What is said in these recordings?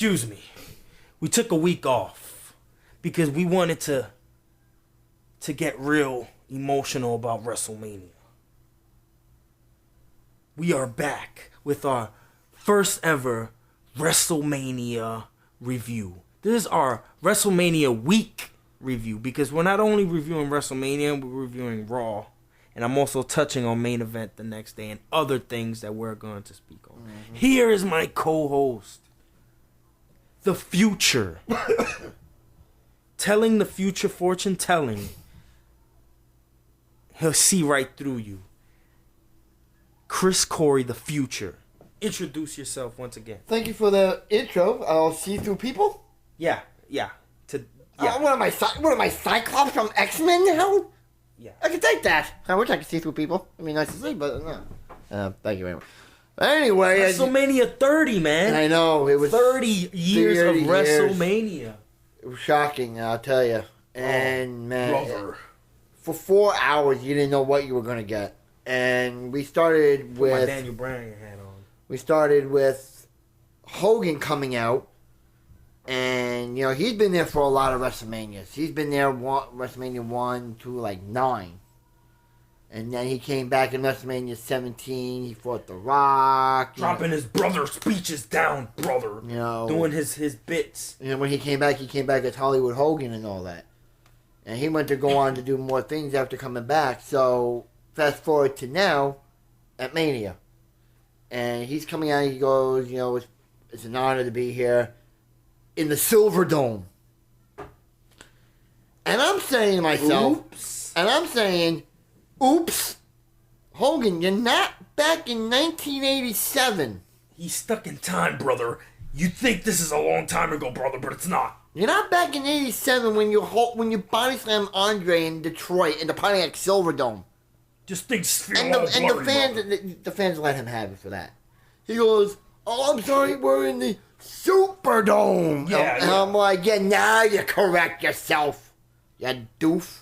excuse me. We took a week off because we wanted to get real emotional about WrestleMania. We are back with our first ever WrestleMania review. This is our WrestleMania week review because we're not only reviewing WrestleMania, we're reviewing Raw. And I'm also touching on main event the next day and other things that we're going to speak on. Mm-hmm. Here is my co-host, the future. Telling the future fortune telling. He'll see right through you. Chris Corey, the future. Introduce yourself once again. Thank you for the intro. I'll see through people. Yeah. What am I, Cyclops from X-Men now? Yeah. I can take that. I wish I could see through people. I mean, nice to see, but no. Thank you very much. Anyway, WrestleMania 30, man. I know it was 30 years of WrestleMania. It was shocking, I'll tell you. And man, for 4 hours you didn't know what you were gonna get. And we started with my Daniel Bryan hat on. We started with Hogan coming out, and you know he's been there for a lot of WrestleManias. He's been there WrestleMania 1 to like 9. And then he came back in WrestleMania 17. He fought The Rock. Dropping his brother's speeches down, brother. You know. Doing his bits. And when he came back as Hollywood Hogan and all that. And he went to go on to do more things after coming back. So, fast forward to now, at Mania. And he's coming out and he goes, you know, it's an honor to be here in the Silver Dome. And I'm saying to myself, oops, Hogan, you're not back in 1987. He's stuck in time, brother. You think this is a long time ago, brother, but it's not. You're not back in 87 when you body slam Andre in Detroit in the Pontiac Silverdome. Just things feel and all the fans let him have it for that. He goes, "Oh, I'm sorry, we're in the Superdome." And I'm like, "Yeah, now you correct yourself, you doof."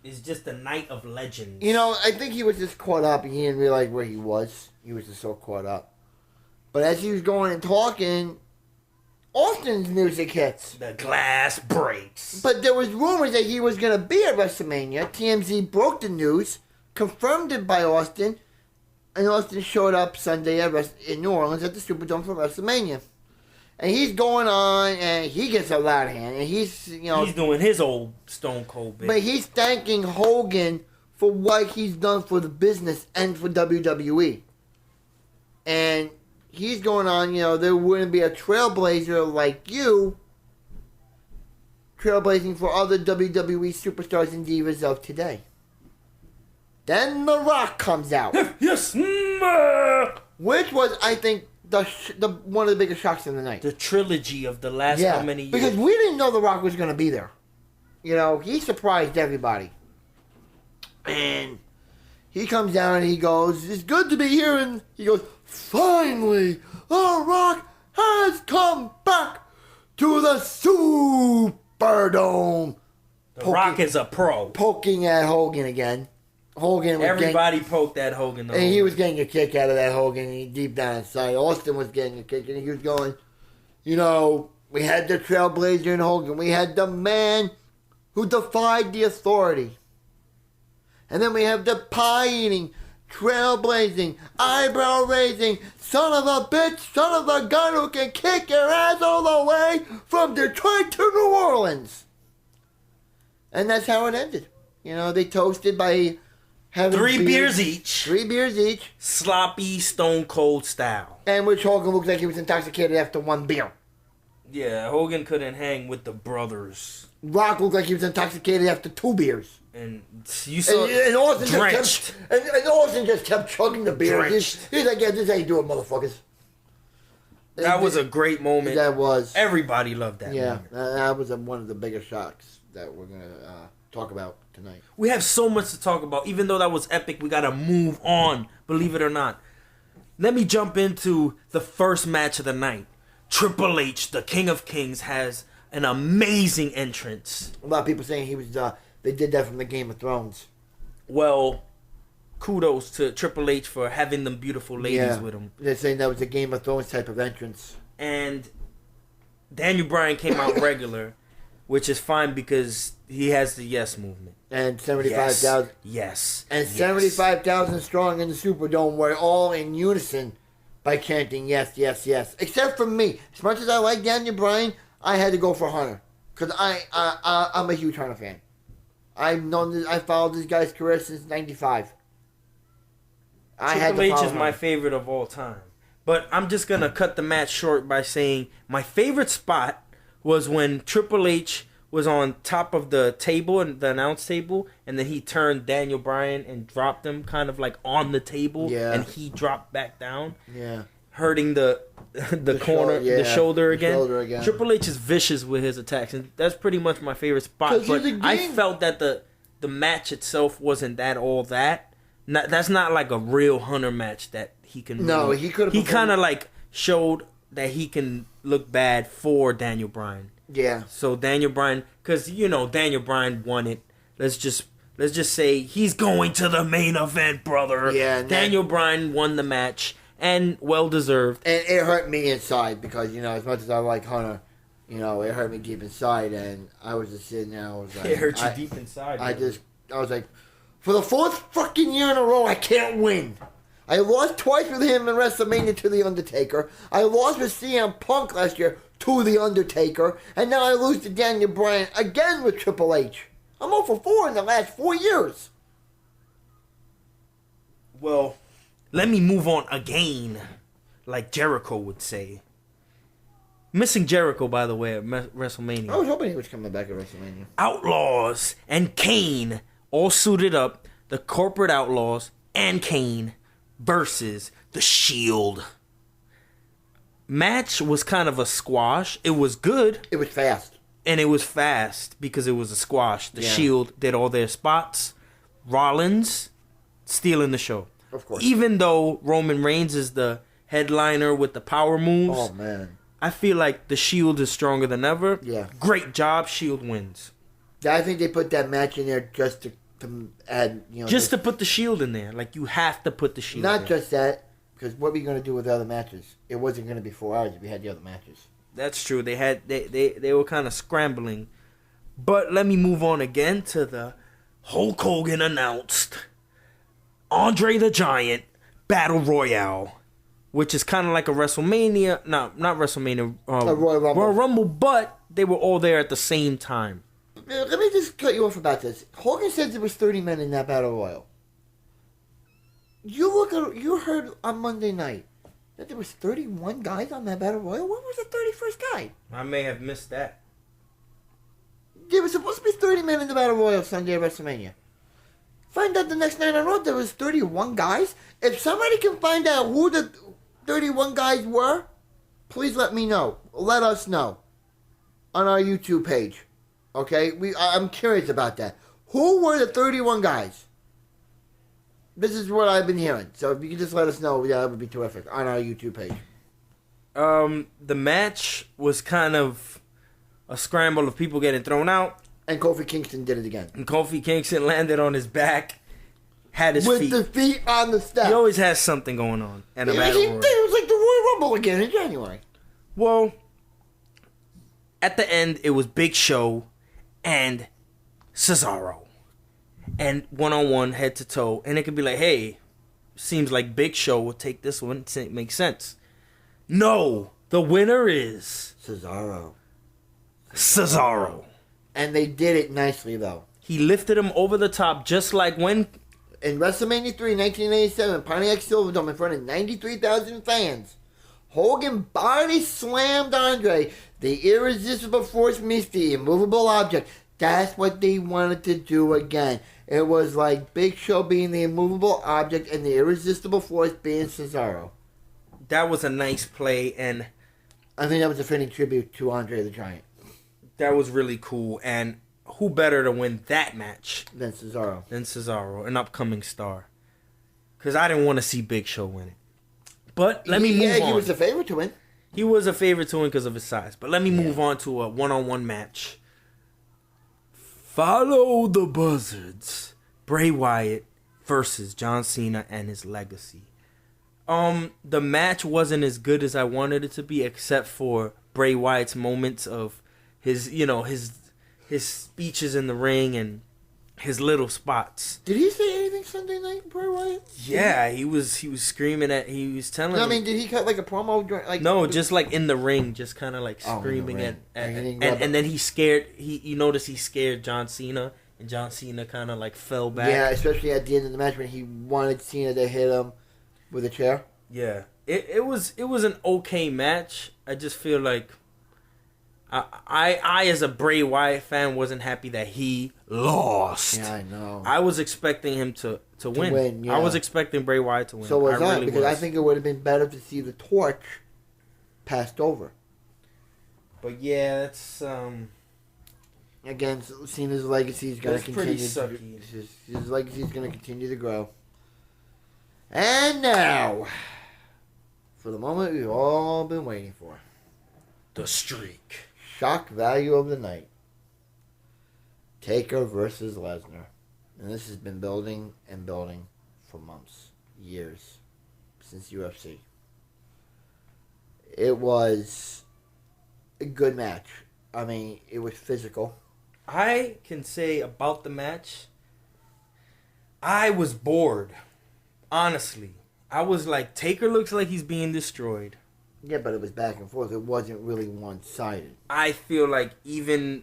It's just a night of legends. You know, I think he was just caught up. He didn't realize where he was. He was just so caught up. But as he was going and talking, Austin's music hits. The glass breaks. But there was rumors that he was going to be at WrestleMania. TMZ broke the news, confirmed it by Austin, and Austin showed up Sunday in New Orleans at the Superdome for WrestleMania. And he's going on, and he gets a loud hand, and he's doing his old Stone Cold bit. But he's thanking Hogan for what he's done for the business and for WWE. And he's going on, there wouldn't be a trailblazer like you trailblazing for other WWE superstars and divas of today. Then The Rock comes out. Yes! Which was, I think, the one of the biggest shocks of the night. The trilogy of the last how many years? Because we didn't know The Rock was going to be there. He surprised everybody. And he comes down and he goes, "It's good to be here." And he goes, "Finally, The Rock has come back to the Superdome." The Rock is a pro. Poking at Hogan again. Everybody poked at Hogan. And he was getting a kick out of that Hogan. And deep down inside, Austin was getting a kick. And he was going, we had the trailblazer in Hogan. We had the man who defied the authority. And then we have the pie-eating, trailblazing, eyebrow-raising, son of a bitch, son of a gun who can kick your ass all the way from Detroit to New Orleans. And that's how it ended. They toasted by having 3 beers each. 3 beers each. Sloppy, Stone Cold style. And which Hogan looked like he was intoxicated after 1 beer. Yeah, Hogan couldn't hang with the brothers. Rock looked like he was intoxicated after 2 beers. And you saw and Austin drenched. And Austin just kept chugging the beer. He's like, "Yeah, this is how you do it, motherfuckers." That was a great moment. That was. Everybody loved that moment. That was one of the biggest shocks that we're going to talk about tonight. We have so much to talk about. Even though that was epic, we got to move on, believe it or not. Let me jump into the first match of the night. Triple H, the King of Kings, has an amazing entrance. A lot of people saying he was... they did that from the Game of Thrones. Well, kudos to Triple H for having them beautiful ladies with him. They're saying that was a Game of Thrones type of entrance. And Daniel Bryan came out regular, which is fine because he has the yes movement. And 75,000. Yes. And 75,000 strong in the Superdome were all in unison by chanting yes, yes, yes. Except for me. As much as I like Daniel Bryan, I had to go for Hunter. Because I'm a huge Hunter fan. I followed this guy's career since 95. Triple H is my favorite of all time. But I'm just going to cut the match short by saying my favorite spot was when Triple H was on top of the table, and the announce table, and then he turned Daniel Bryan and dropped him kind of like on the table, and he dropped back down, hurting the corner, the shoulder again. Triple H is vicious with his attacks, and that's pretty much my favorite spot. But I felt that the match itself wasn't all that. That's not like a real Hunter match that he can. No, he could. He kind of like showed that he can look bad for Daniel Bryan. Yeah. So Daniel Bryan, because Daniel Bryan won it. Let's just say he's going to the main event, brother. Yeah. Daniel Bryan won the match, and well deserved. And it hurt me inside because as much as I like Hunter, it hurt me deep inside, and I was just sitting there. I was like, it hurt you deep inside. I was like, for the fourth fucking year in a row, I can't win. I lost twice with him in WrestleMania to The Undertaker. I lost with CM Punk last year to The Undertaker. And now I lose to Daniel Bryan again with Triple H. I'm 0 for 4 in the last 4 years. Well, let me move on again, like Jericho would say. Missing Jericho, by the way, at WrestleMania. I was hoping he was coming back at WrestleMania. Outlaws and Kane all suited up. The corporate Outlaws and Kane versus the Shield. Match was kind of a squash. It was good. It was fast. And it was fast because it was a squash. The Shield did all their spots. Rollins stealing the show. Of course. Even though Roman Reigns is the headliner with the power moves. Oh, man. I feel like the Shield is stronger than ever. Yeah. Great job. Shield wins. I think they put that match in there just to add, just to put the Shield in there. Like, you have to put the Shield in. Not just that, because what were we going to do with the other matches? It wasn't going to be 4 hours if we had the other matches. That's true. They were kind of scrambling. But let me move on again to the Hulk Hogan announced Andre the Giant Battle Royale, which is kind of like a WrestleMania. No, not WrestleMania. A Royal Rumble. Royal Rumble, but they were all there at the same time. Let me just cut you off about this. Hogan said there was 30 men in that Battle Royal. You heard on Monday night that there was 31 guys on that Battle Royal. When was the 31st guy? I may have missed that. There was supposed to be 30 men in the Battle Royal Sunday at WrestleMania. Find out the next night on Raw there was 31 guys. If somebody can find out who the 31 guys were, please let me know. Let us know on our YouTube page. Okay, I'm curious about that. Who were the 31 guys? This is what I've been hearing. So if you could just let us know, that would be terrific on our YouTube page. The match was kind of a scramble of people getting thrown out. And Kofi Kingston did it again. And Kofi Kingston landed on his back, had his feet. With the feet on the step. He always has something going on. And a battle royal. It was like the Royal Rumble again in January. Well, at the end, it was Big Show and Cesaro. And one-on-one, head-to-toe. And it could be like, hey, seems like Big Show will take this one. It makes sense. No, the winner is Cesaro. And they did it nicely, though. He lifted him over the top, just like when... In WrestleMania 3, 1987, Pontiac Silverdome in front of 93,000 fans, Hogan body slammed Andre. The irresistible force meets the immovable object. That's what they wanted to do again. It was like Big Show being the immovable object and the irresistible force being Cesaro. That was a nice play, and... I think that was a fitting tribute to Andre the Giant. That was really cool, and who better to win that match than Cesaro, an upcoming star. Because I didn't want to see Big Show win it. But let me move on. He was a favorite to win. He was a favorite to win because of his size. But let me move on to a one-on-one match. Follow the Buzzards. Bray Wyatt versus John Cena and his legacy. The match wasn't as good as I wanted it to be, except for Bray Wyatt's moments of his, you know, his speeches in the ring and his little spots. Did he say anything Sunday night, Bray Wyatt? Yeah, he was screaming he was telling. No, I mean, did he cut like a promo? Like no, just like in the ring, just kind of like screaming and then he scared. You notice he scared John Cena, and John Cena kind of like fell back. Yeah, especially at the end of the match when he wanted Cena to hit him with a chair. Yeah, it was an okay match. I just feel like I as a Bray Wyatt fan wasn't happy that he lost. Yeah, I know. I was expecting him to win. Yeah. I was expecting Bray Wyatt to win. So was I, really because I think it would have been better to see the torch passed over. But yeah, it's again, Cena's legacy is going to continue. Pretty sucky. His legacy is going to continue to grow. And now, for the moment we've all been waiting for. The streak. Shock value of the night. Taker versus Lesnar. And this has been building and building for months, years, since UFC. It was a good match. I mean, it was physical. I can say about the match, I was bored. Honestly. I was like, Taker looks like he's being destroyed. Yeah, but it was back and forth. It wasn't really one-sided. I feel like even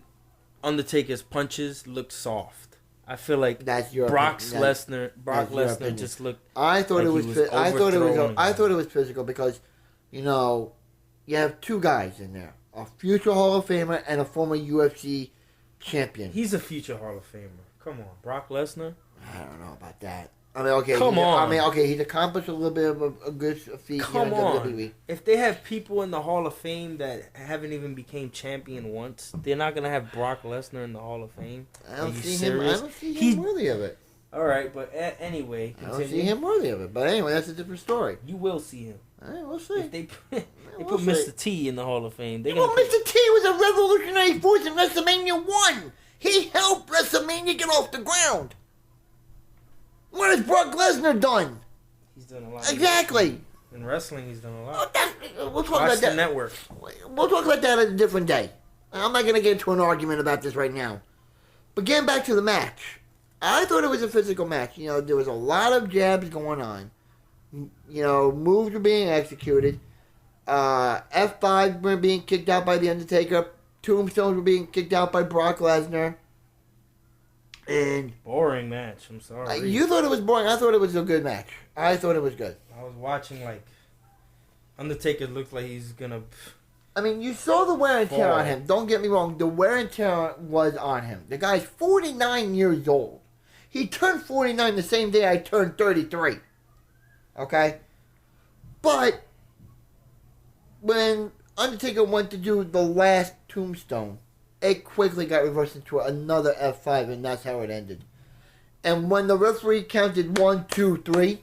Undertaker's punches looked soft. I feel like that's your Brock Lesnar just looked. I thought like I thought it was physical because, you know, you have two guys in there: a future Hall of Famer and a former UFC champion. He's a future Hall of Famer. Come on, Brock Lesnar. I don't know about that. I mean, okay. He's accomplished a little bit of a good feat. Come on. If they have people in the Hall of Fame that haven't even became champion once, they're not gonna have Brock Lesnar in the Hall of Fame. I don't see him worthy of it. All right, but anyway, continue. I don't see him worthy of it. But anyway, that's a different story. You will see him. We'll see. If they put Mr. T in the Hall of Fame, Mr. T was a revolutionary force in WrestleMania 1. He helped WrestleMania get off the ground. What has Brock Lesnar done? He's done a lot. Exactly. In wrestling, he's done a lot. We'll talk about that. Network. We'll talk about that at a different day. I'm not going to get into an argument about this right now. But getting back to the match, I thought it was a physical match. You know, there was a lot of jabs going on. You know, moves were being executed. F5 were being kicked out by The Undertaker. Tombstones were being kicked out by Brock Lesnar. And boring match. I'm sorry. You thought it was boring. I thought it was a good match. I thought it was good. I was watching like Undertaker looked like he's gonna. I mean, you saw the wear and tear on him. Don't get me wrong. The wear and tear was on him. The guy's 49 years old. He turned 49 the same day I turned 33. Okay? But when Undertaker went to do the last tombstone, it quickly got reversed into another F5, and that's how it ended. And when the referee counted 1, 2, 3...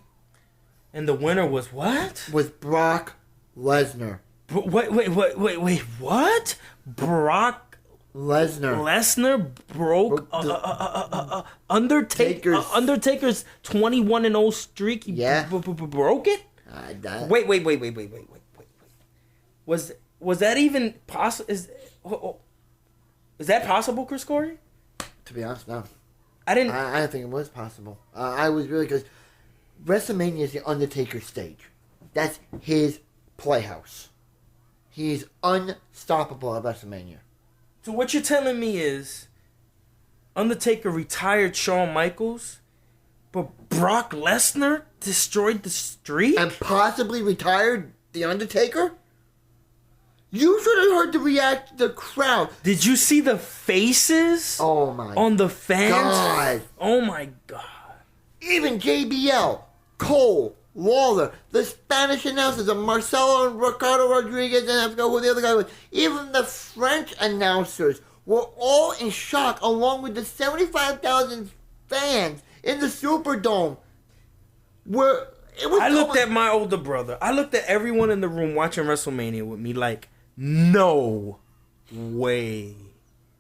And the winner was what? Was Brock Lesnar. Wait, what? Brock Lesnar broke Undertaker's 21-0 streak. He broke it? Wait. Was that even possible? Is that possible, Chris Corey? To be honest, no. I didn't think it was possible. I was really, because WrestleMania is the Undertaker stage. That's his playhouse. He's unstoppable at WrestleMania. So what you're telling me is Undertaker retired Shawn Michaels, but Brock Lesnar destroyed the streak? And possibly retired The Undertaker? You should have heard the reaction of the crowd. Did you see the faces? Oh my on the fans? God. Oh my God. Even JBL, Cole, Lawler, the Spanish announcers of Marcelo and Ricardo Rodriguez, and I forgot who the other guy was. Even the French announcers were all in shock, along with the 75,000 fans in the Superdome. I looked at my older brother. I looked at everyone in the room watching WrestleMania with me like, no way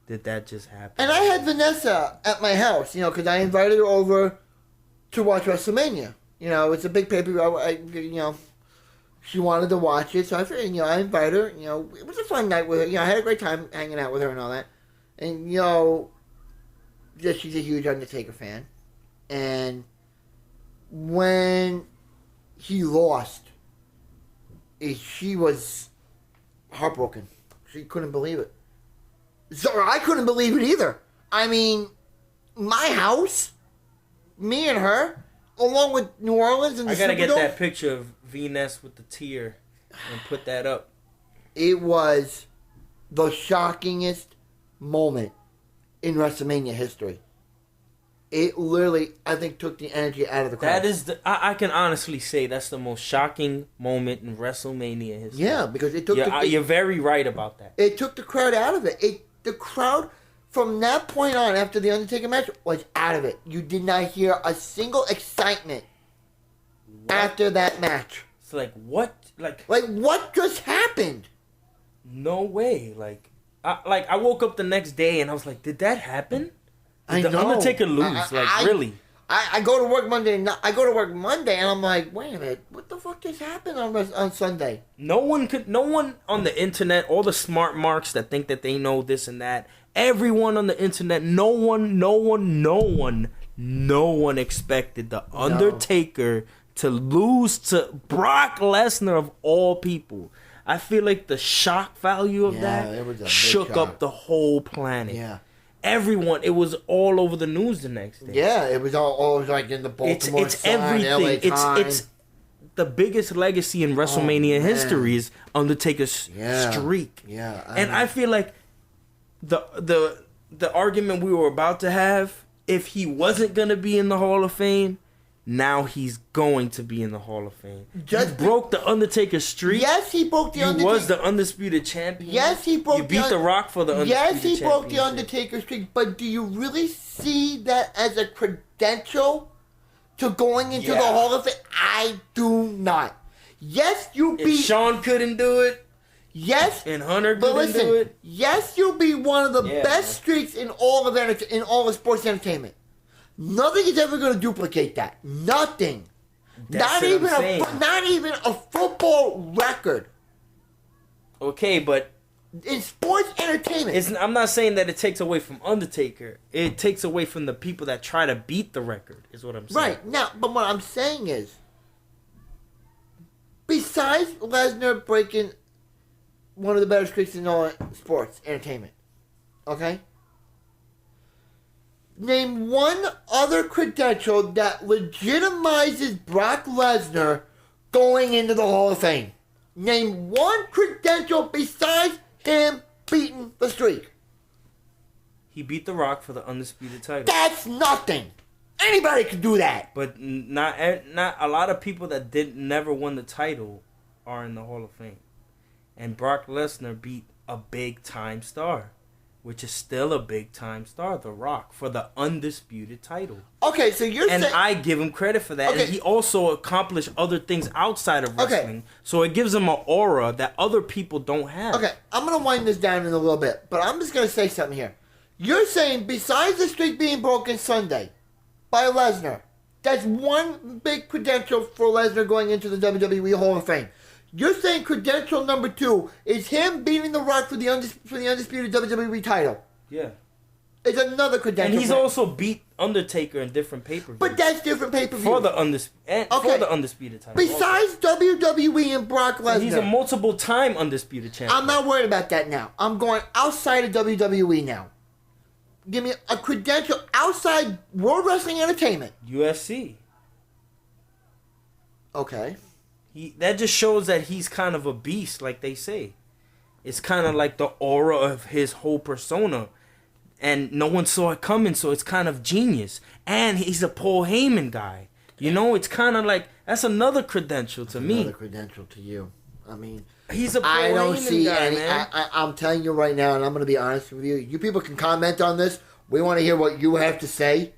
did that just happen. And I had Vanessa at my house, because I invited her over to watch WrestleMania. It's a big pay-per-view. she wanted to watch it, so I figured, I invite her. It was a fun night with her. I had a great time hanging out with her and all that. And, just she's a huge Undertaker fan. And when he lost, she was heartbroken. She couldn't believe it. So I couldn't believe it either. I mean, my house, me and her, along with New Orleans and the I gotta get Superdome, that picture of Venus with the tear and put that up. It was the shockingest moment in WrestleMania history. It literally, I think, took the energy out of the crowd. That is I can honestly say that's the most shocking moment in WrestleMania history. Yeah, because it took. You're very right about that. It took the crowd out of it. The crowd from that point on, after the Undertaker match, was out of it. You did not hear a single excitement after that match. It's like what? Like what just happened? No way. I woke up the next day and I was like, did that happen? Did the Undertaker lose? Really? I go to work Monday. I go to work Monday, and I'm like, wait a minute, what the fuck just happened on Sunday? No one on the internet, all the smart marks that think that they know this and that. Everyone on the internet, no one expected the Undertaker to lose to Brock Lesnar of all people. I feel like the shock value of that shook up the whole planet. Yeah. Everyone, it was all over the news the next day. Yeah, it was all like in the Baltimore It's Sun, everything. LA Times. It's the biggest legacy in WrestleMania history is Undertaker's streak. Yeah, I feel like the argument we were about to have, if he wasn't gonna be in the Hall of Fame, now he's going to be in the Hall of Fame. You broke the Undertaker streak. Yes, he broke the Undertaker. He was the undisputed champion. Yes, he broke. You beat the Rock for the undisputed championship. Yes, he broke the Undertaker streak. But do you really see that as a credential to going into the Hall of Fame? I do not. Yes, you beat. If Shawn couldn't do it. Yes, and Hunter couldn't do it. Yes, you'll be one of the best streaks in all of sports entertainment. Nothing is ever going to duplicate that. Nothing. Not even a football record. Okay, but in sports entertainment, I'm not saying that it takes away from Undertaker. It takes away from the people that try to beat the record. Is what I'm saying. Right now, but what I'm saying is, besides Lesnar breaking one of the better streaks in all sports entertainment, okay. Name one other credential that legitimizes Brock Lesnar going into the Hall of Fame. Name one credential besides him beating the streak. He beat The Rock for the undisputed title. That's nothing. Anybody can do that. But not a lot of people that never won the title are in the Hall of Fame. And Brock Lesnar beat a big time star, which is still a big-time star, The Rock, for the undisputed title. Okay, so you're saying... And I give him credit for that. Okay. And he also accomplished other things outside of wrestling. Okay. So it gives him an aura that other people don't have. Okay, I'm going to wind this down in a little bit, but I'm just going to say something here. You're saying, besides the streak being broken Sunday by Lesnar, that's one big credential for Lesnar going into the WWE Hall of Fame. You're saying credential number 2 is him beating The Rock for the undisputed WWE title. Yeah. It's another credential. And he's also beat Undertaker in different pay-per-views. But that's different pay-per-views. For the undisputed title. Besides WWE and Brock Lesnar. He's a multiple-time undisputed champion. I'm not worried about that now. I'm going outside of WWE now. Give me a credential outside World Wrestling Entertainment. UFC. Okay. That just shows that he's kind of a beast, like they say. It's kind of like the aura of his whole persona. And no one saw it coming, so it's kind of genius. And he's a Paul Heyman guy. You know, it's kind of like, that's another credential to me. Another credential to you. I mean, he's a Paul Heyman guy, man. I'm telling you right now, and I'm going to be honest with you. You people can comment on this. We want to hear what you have to say.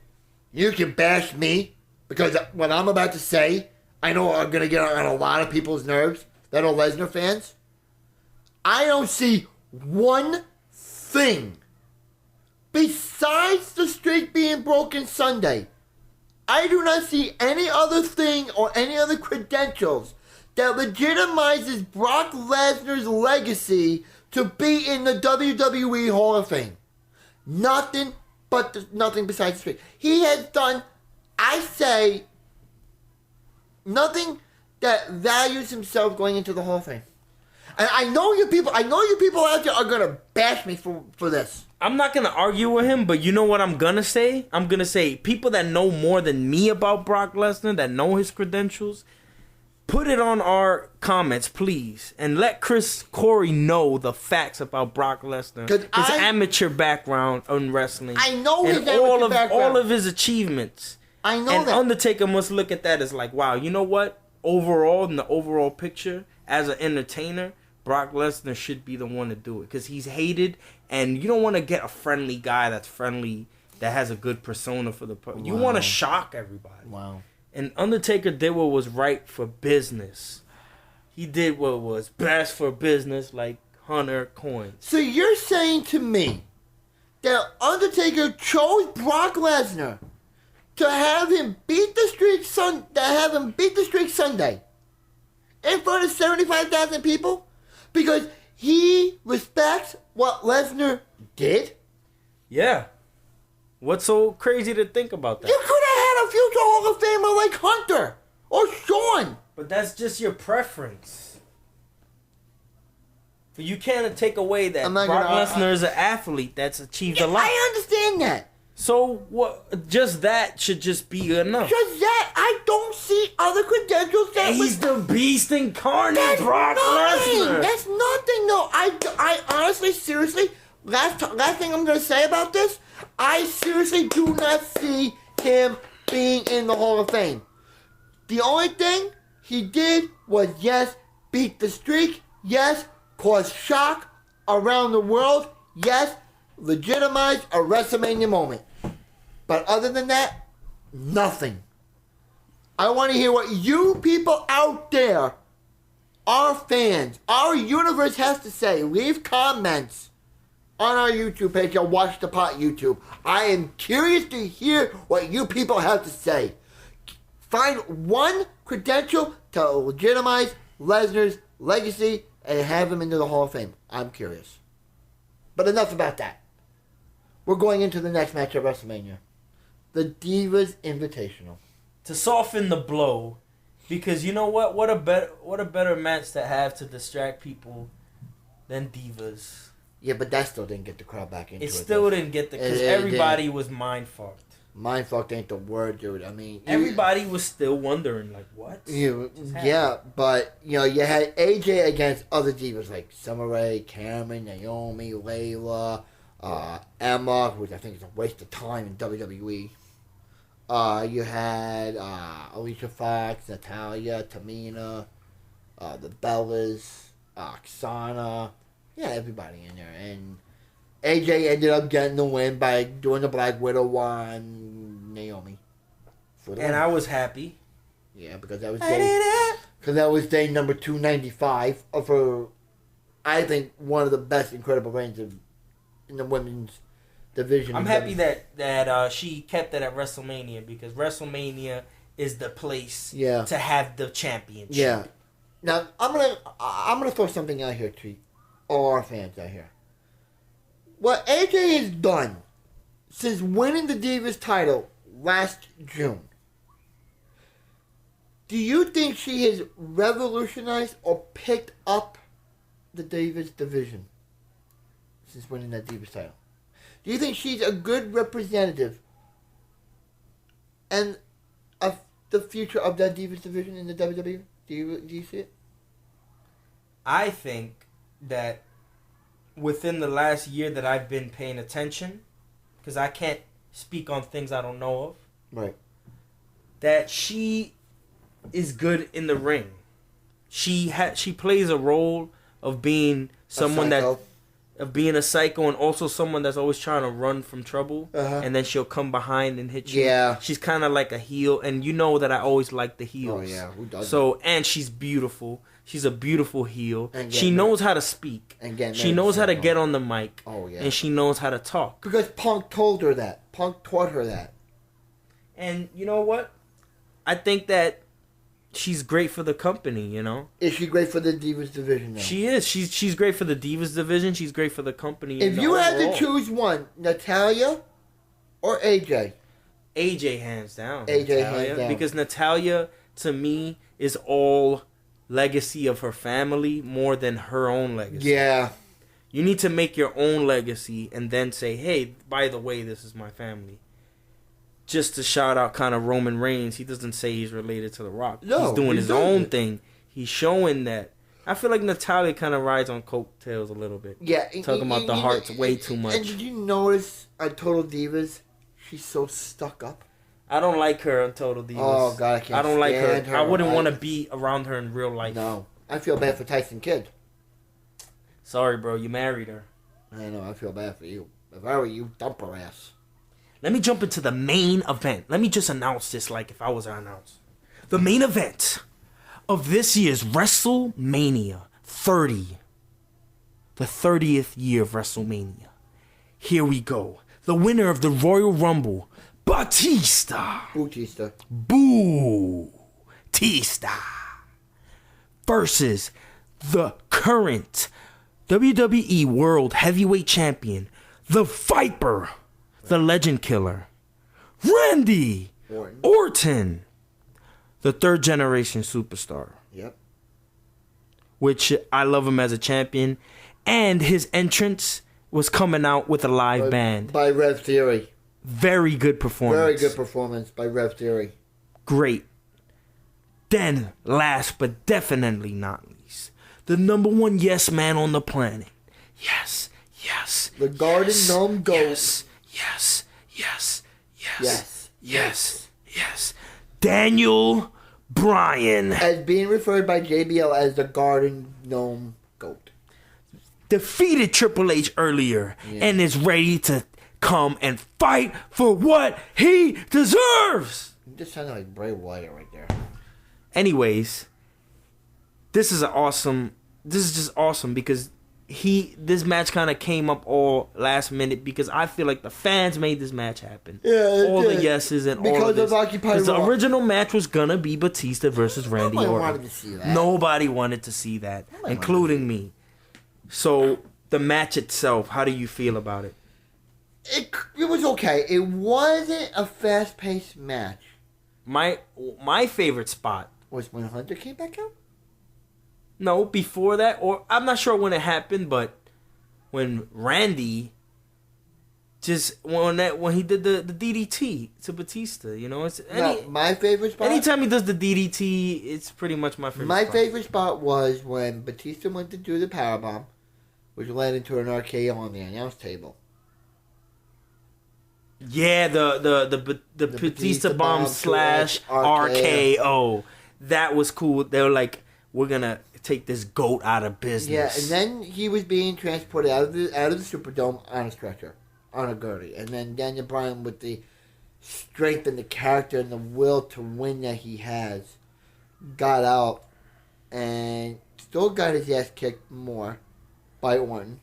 You can bash me, because what I'm about to say, I know I'm going to get on a lot of people's nerves that are Lesnar fans. I don't see one thing besides the streak being broken Sunday. I do not see any other thing or any other credentials that legitimizes Brock Lesnar's legacy to be in the WWE Hall of Fame. Nothing besides the streak. He has done, I say, nothing that values himself going into the Hall of Fame. And I know you people out there are gonna bash me for this. I'm not gonna argue with him, but you know what I'm gonna say? I'm gonna say people that know more than me about Brock Lesnar, that know his credentials, put it on our comments, please, and let Chris Corey know the facts about Brock Lesnar, his amateur background in wrestling. I know his and amateur background. all of his achievements. I know and that. Undertaker must look at that as like, wow, you know what? Overall, in the overall picture, as an entertainer, Brock Lesnar should be the one to do it because he's hated, and you don't want to get a friendly guy that's friendly, that has a good persona for the. You want to shock everybody. Wow. And Undertaker did what was right for business. He did what was best for business, like Hunter coins. So you're saying to me that Undertaker chose Brock Lesnar to have him beat the streak Sunday in front of 75,000 people because he respects what Lesnar did? Yeah. What's so crazy to think about that? You could have had a future Hall of Famer like Hunter or Shawn. But that's just your preference. But you can't take away that Brock Lesnar is an athlete that's achieved a lot. I understand that. So what? Just that should just be enough. Just that, I don't see other credentials that He's the beast incarnate, Brock Lesnar. That's nothing, though. I honestly, seriously, last thing I'm going to say about this, I seriously do not see him being in the Hall of Fame. The only thing he did was, yes, beat the streak, yes, cause shock around the world, yes, legitimize a WrestleMania moment. But other than that, nothing. I want to hear what you people out there, our fans, our universe has to say. Leave comments on our YouTube page or Watch the Pot YouTube. I am curious to hear what you people have to say. Find one credential to legitimize Lesnar's legacy and have him into the Hall of Fame. I'm curious. But enough about that. We're going into the next match at WrestleMania. The Divas Invitational. To soften the blow, because you know what? What a better match to have to distract people than Divas. Yeah, but that still didn't get the crowd back into it. It still didn't get the, because everybody was mind fucked. Mind fucked ain't the word, dude. I mean, everybody was still wondering, like, what? Yeah, but you know, you had AJ against other divas like Summer Rae, Cameron, Naomi, Layla, Emma, which I think is a waste of time in WWE. You had Alicia Fox, Natalya, Tamina, the Bellas, Oksana. Yeah, everybody in there. And AJ ended up getting the win by doing the Black Widow on Naomi. And I was happy. Yeah, because that was day number 295 of her, I think, one of the best incredible reigns in the women's division. I'm happy that she kept it at WrestleMania, because WrestleMania is the place to have the championship. Yeah. Now I'm gonna throw something out here to all our fans out here. What AJ has done since winning the Divas title last June, do you think she has revolutionized or picked up the Divas division since winning that Divas title? Do you think she's a good representative and of the future of that Divas division in the WWE? Do you see it? I think that within the last year that I've been paying attention, because I can't speak on things I don't know of, right? That she is good in the ring. She plays a role of being someone of being a psycho, and also someone that's always trying to run from trouble, and then she'll come behind and hit you. Yeah, she's kind of like a heel, and you know that I always like the heels. Oh yeah, who doesn't? So, and she's beautiful. She's a beautiful heel. She knows how to speak. She knows how to get on the mic. Oh yeah, and she knows how to talk. Because Punk told her that. Punk taught her that. And you know what? I think that she's great for the company, you know? Is she great for the Divas division now? She is. She's great for the Divas division. She's great for the company. If you had to choose one, Natalya or AJ? AJ hands down. AJ hands down. Because Natalya, to me, is all legacy of her family more than her own legacy. Yeah. You need to make your own legacy and then say, hey, by the way, this is my family. Just to shout out kind of Roman Reigns, he doesn't say he's related to The Rock. No, he's doing his own thing. He's showing that. I feel like Natalya kind of rides on coattails a little bit. Yeah. Talking about the hearts way too much. And did you notice on Total Divas, she's so stuck up? I don't like her on Total Divas. Oh, God, I can't don't like her. stand her. I wouldn't want to be around her in real life. No. I feel bad for Tyson Kidd. Sorry, bro. You married her. I know. I feel bad for you. If I were you, dump her ass. Let me jump into the main event. Let me just announce this like if I was an announcer. The main event of this year's WrestleMania 30. The 30th year of WrestleMania. Here we go. The winner of the Royal Rumble, Batista. Batista. Versus the current WWE World Heavyweight Champion, the Viper, the Legend Killer, Randy Orton, the third generation superstar. Yep. Which I love him as a champion. And his entrance was coming out with a live band. By Rev Theory. Very good performance. Very good performance by Rev Theory. Great. Then, last but definitely not least, the number one yes man on the planet. Yes. The Garden Gnome Goat. Yes. Daniel Bryan. As being referred by JBL as the Garden Gnome Goat. Defeated Triple H earlier and is ready to come and fight for what he deserves. You just sounded like Bray Wyatt right there. Anyways, this is just awesome because this match kind of came up all last minute because I feel like the fans made this match happen. Yeah, all the yeses and because all of this. Because the original match was gonna be Batista versus Randy Orton. Wanted to see that. Nobody wanted to see that, including me. So the match itself, how do you feel about it? It was okay. It wasn't a fast-paced match. My favorite spot was when Hunter came back out. No, before that, or I'm not sure when it happened, but when Randy when he did the DDT to Batista, you know, my favorite spot. Anytime he does the DDT, it's pretty much my favorite. My favorite spot was when Batista went to do the powerbomb, which led into an RKO on the announce table. Yeah, the Batista bomb / RKO. That was cool. They were like, we're gonna take this goat out of business. Yeah, and then he was being transported out of the Superdome on a stretcher, on a gurney. And then Daniel Bryan, with the strength and the character and the will to win that he has, got out and still got his ass kicked more by Orton.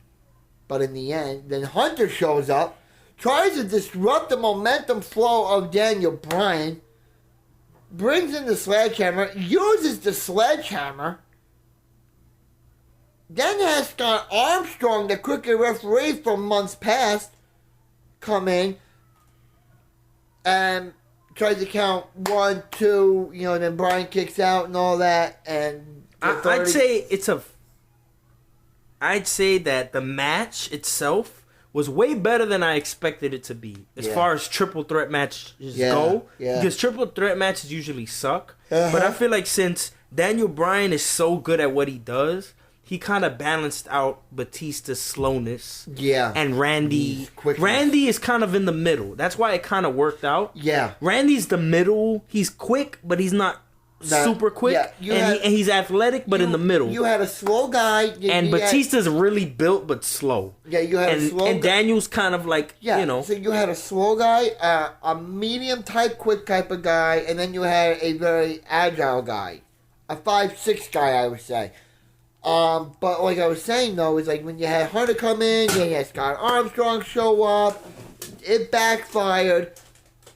But in the end, then Hunter shows up, tries to disrupt the momentum flow of Daniel Bryan, brings in the sledgehammer, uses the sledgehammer, then has Scott Armstrong, the crooked referee from months past, come in and tries to count 1, 2, then Bryan kicks out and all that. And I'd say that the match itself was way better than I expected it to be as far as triple threat matches go. Yeah. Because triple threat matches usually suck. But I feel like since Daniel Bryan is so good at what he does, he kind of balanced out Batista's slowness. Yeah. And Randy is kind of in the middle. That's why it kind of worked out. Yeah. Randy's the middle. He's quick, but he's not super quick. Yeah, and he's athletic, but in the middle. You had a slow guy. And Batista's really built, but slow. Yeah, you had a slow guy. And Daniel's kind of like, So you had a slow guy, a medium type, quick type of guy, and then you had a very agile guy. A 5'6" guy, I would say. But like I was saying, though, is like when you had Hunter come in, then you had Scott Armstrong show up, it backfired.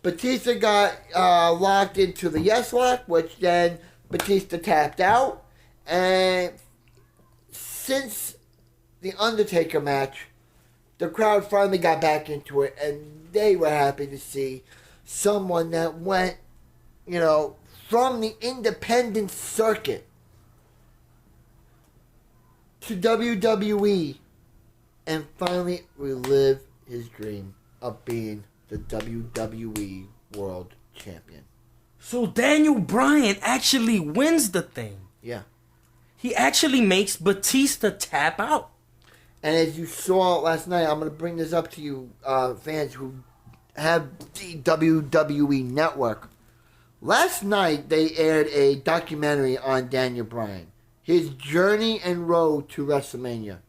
Batista got locked into the yes lock, which then Batista tapped out, and since the Undertaker match, the crowd finally got back into it, and they were happy to see someone that went, from the independent circuit to WWE and finally relive his dream of being the WWE World Champion. So Daniel Bryan actually wins the thing. Yeah. He actually makes Batista tap out. And as you saw last night, I'm going to bring this up to you fans who have the WWE Network. Last night, they aired a documentary on Daniel Bryan. His journey and road to WrestleMania.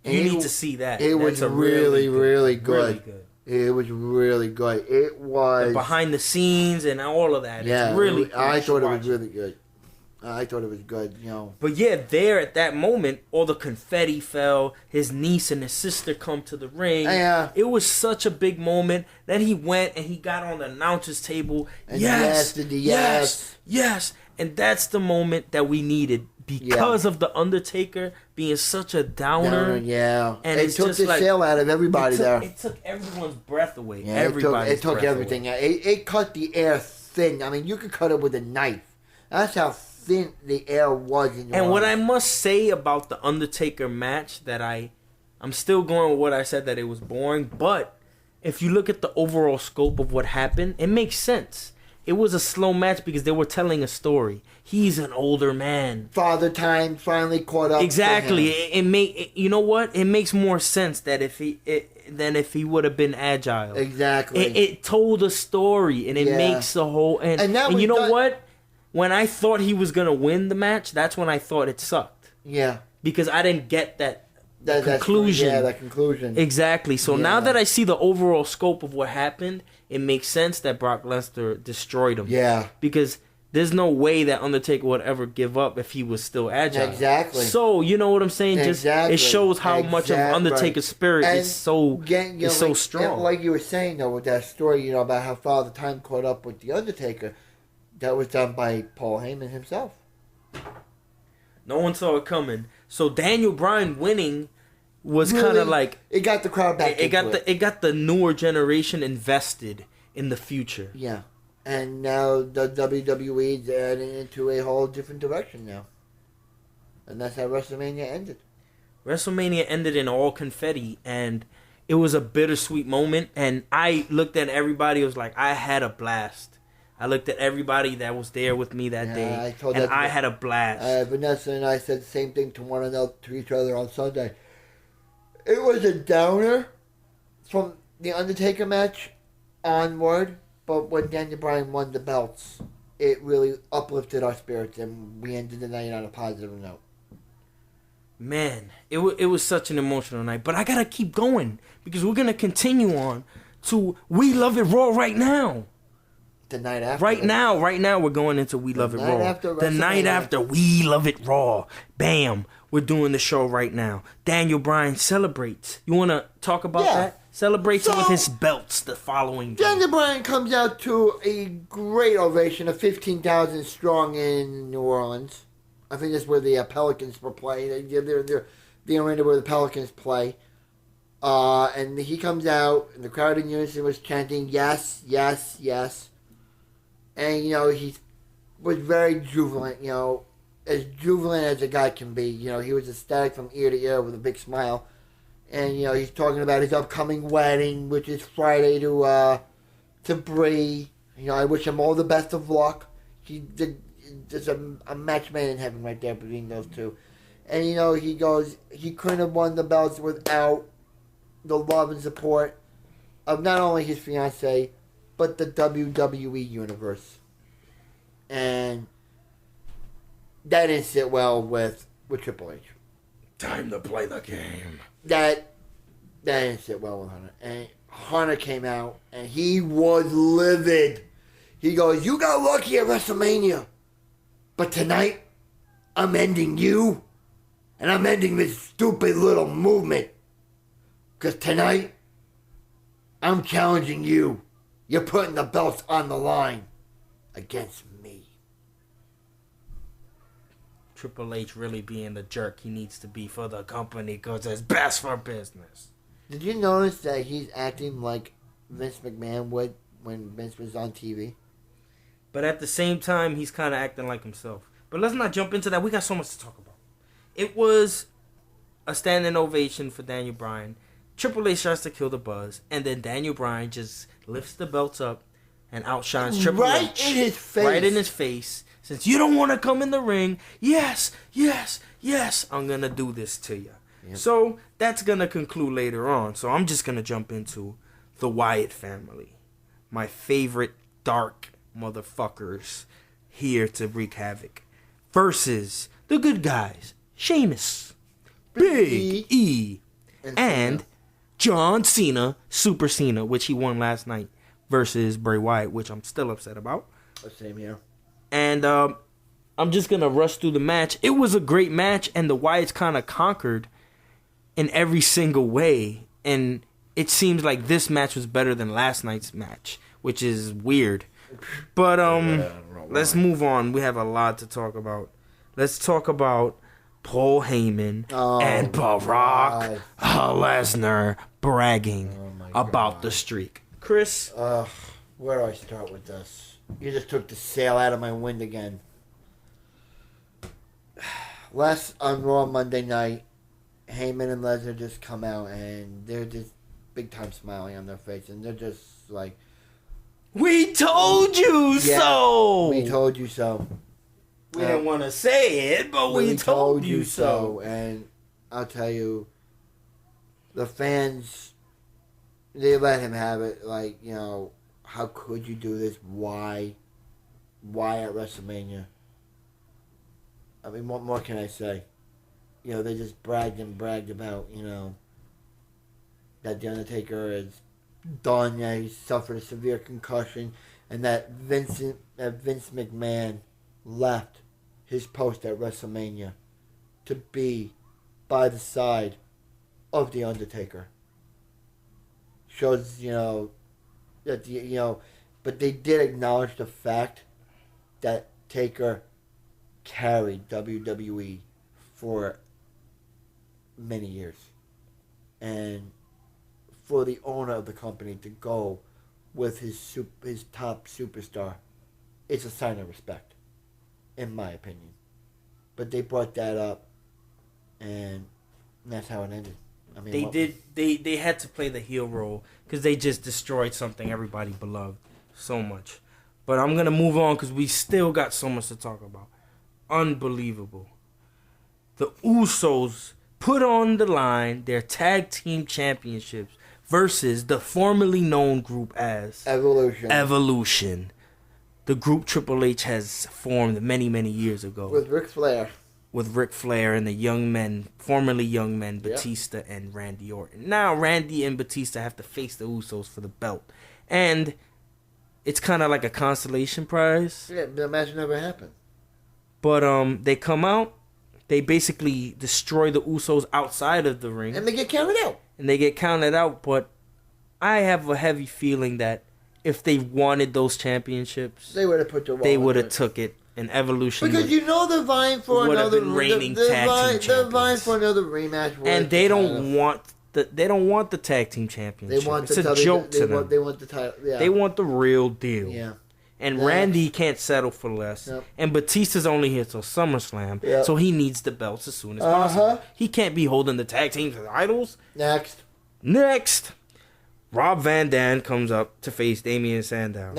And You need to see that. It was really, really good. Really good. It was really good. It was... The behind the scenes and all of that. Yeah, it's really cool. I thought it was really good. I thought it was good, But yeah, there at that moment, all the confetti fell. His niece and his sister come to the ring. Yeah. It was such a big moment. Then he went and he got on the announcer's table. And Yes. yes. And that's the moment that we needed because of The Undertaker being such a downer. Yeah. And it it's took just the like, sale out of everybody there. It took everyone's breath away. Yeah, Everybody's it took breath everything away. out. It cut the air thin. I mean, you could cut it with a knife. That's how thin the air was in your And what I arms. must say about the Undertaker match that I'm still going with what I said, that it was boring, but if you look at the overall scope of what happened, it makes sense. It was a slow match because they were telling a story. He's an older man. Father Time finally caught up. Exactly. To him. You know what? It makes more sense that than if he would have been agile. Exactly. It told a story, and it Yeah. makes the whole and you know what? When I thought he was gonna win the match, that's when I thought it sucked. Yeah. Because I didn't get that That's conclusion. Yeah, that conclusion. Exactly. So Yeah. now that I see the overall scope of what happened, it makes sense that Brock Lesnar destroyed him. Yeah. Because there's no way that Undertaker would ever give up if he was still agile. Exactly. So you know what I'm saying? Exactly. Just it shows how much of Undertaker's spirit And is so again, is so like, strong. Like you were saying though, with that story, about how Father Time caught up with the Undertaker, that was done by Paul Heyman himself. No one saw it coming. So Daniel Bryan winning was Really, kind of like it got the crowd back. it got the newer generation invested in the future. Yeah. And now the WWE's adding into a whole different direction now. And that's how WrestleMania ended. WrestleMania ended in all confetti, and it was a bittersweet moment. And I looked at everybody, was like, I had a blast. I looked at everybody that was there with me that day, I had a blast. Vanessa and I said the same thing to one another, to each other on Sunday. It was a downer from the Undertaker match onward, but when Daniel Bryan won the belts, it really uplifted our spirits, and we ended the night on a positive note. Man, it was such an emotional night, but I gotta keep going because we're gonna continue on to We Love It Raw right now. The night after. Right now, we're going into We Love It Raw. The night after We Love It Raw. Bam, we're doing the show right now. Daniel Bryan celebrates. You want to talk about that? Celebrates with his belts the following day. Daniel Bryan comes out to a great ovation of 15,000 strong in New Orleans. I think that's where the Pelicans were playing. They're the arena where the Pelicans play. And he comes out, and the crowd in unison was chanting, yes, yes, yes. And, he was very jubilant, as jubilant as a guy can be. He was ecstatic from ear to ear with a big smile. And, he's talking about his upcoming wedding, which is Friday to Bree. I wish him all the best of luck. There's a match made in heaven right there between those two. And, he goes, he couldn't have won the belts without the love and support of not only his fiancée, but the WWE universe. And that didn't sit well with Triple H. Time to play the game. That didn't sit well with Hunter. And Hunter came out, and he was livid. He goes, you got lucky at WrestleMania, but tonight, I'm ending you, and I'm ending this stupid little movement. Because tonight, I'm challenging you. You're putting the belts on the line against me. Triple H really being the jerk he needs to be for the company because it's best for business. Did you notice that he's acting like Vince McMahon would when Vince was on TV? But at the same time, he's kind of acting like himself. But let's not jump into that. We got so much to talk about. It was a standing ovation for Daniel Bryan. Triple H tries to kill the buzz, and then Daniel Bryan just lifts the belts up and outshines Triple H. Right in his face. Right in his face. Since you don't want to come in the ring, yes, I'm going to do this to you. Yep. So that's going to conclude later on. So I'm just going to jump into the Wyatt family. My favorite dark motherfuckers here to wreak havoc. Versus the good guys, Sheamus, Big E, and John Cena, Super Cena, which he won last night, versus Bray Wyatt, which I'm still upset about. Same here. And I'm just going to rush through the match. It was a great match, and the Wyatts kind of conquered in every single way. And it seems like this match was better than last night's match, which is weird. But let's move on. We have a lot to talk about. Let's talk about Paul Heyman and Brock Lesnar bragging about the streak. Chris? Where do I start with this? You just took the sail out of my wind again. Last on Raw Monday night, Heyman and Lesnar just come out and they're just big time smiling on their face, and they're just like, "We told you so! We told you so." We didn't want to say it, but we told you so. And I'll tell you, the fans, they let him have it. Like, you know, how could you do this? Why? Why at WrestleMania? I mean, what more can I say? You know, they just bragged about, you know, that The Undertaker is done, that he suffered a severe concussion, and that Vince McMahon left his post at WrestleMania to be by the side of The Undertaker. Shows, you know, that, you know, but they did acknowledge the fact that Taker carried WWE for many years. And for the owner of the company to go with his top superstar, it's a sign of respect, in my opinion. But they brought that up, and that's how it ended. I mean, they had to play the heel role because they just destroyed something everybody beloved so much. But I'm gonna move on because we still got so much to talk about. Unbelievable. The Usos put on the line their tag team championships versus the formerly known group as Evolution. The group Triple H has formed many, many years ago. With Ric Flair and the young men, formerly young men, Batista and Randy Orton. Now Randy and Batista have to face the Usos for the belt. And it's kind of like a consolation prize. Yeah, the match never happened. But they come out, they basically destroy the Usos outside of the ring. And they get counted out. But I have a heavy feeling that if they wanted those championships, they would have put they would have took it. And Evolution, because you know they're vying for another reigning tag team champions. They're vying for another rematch, and they don't want the tag team championship. It's a joke to them. They want the title. Yeah. They want the real deal. Yeah. And Randy can't settle for less. Yep. And Batista's only here till SummerSlam, so he needs the belts as soon as possible. He can't be holding the tag team titles. Next. Rob Van Dam comes up to face Damian Sandow.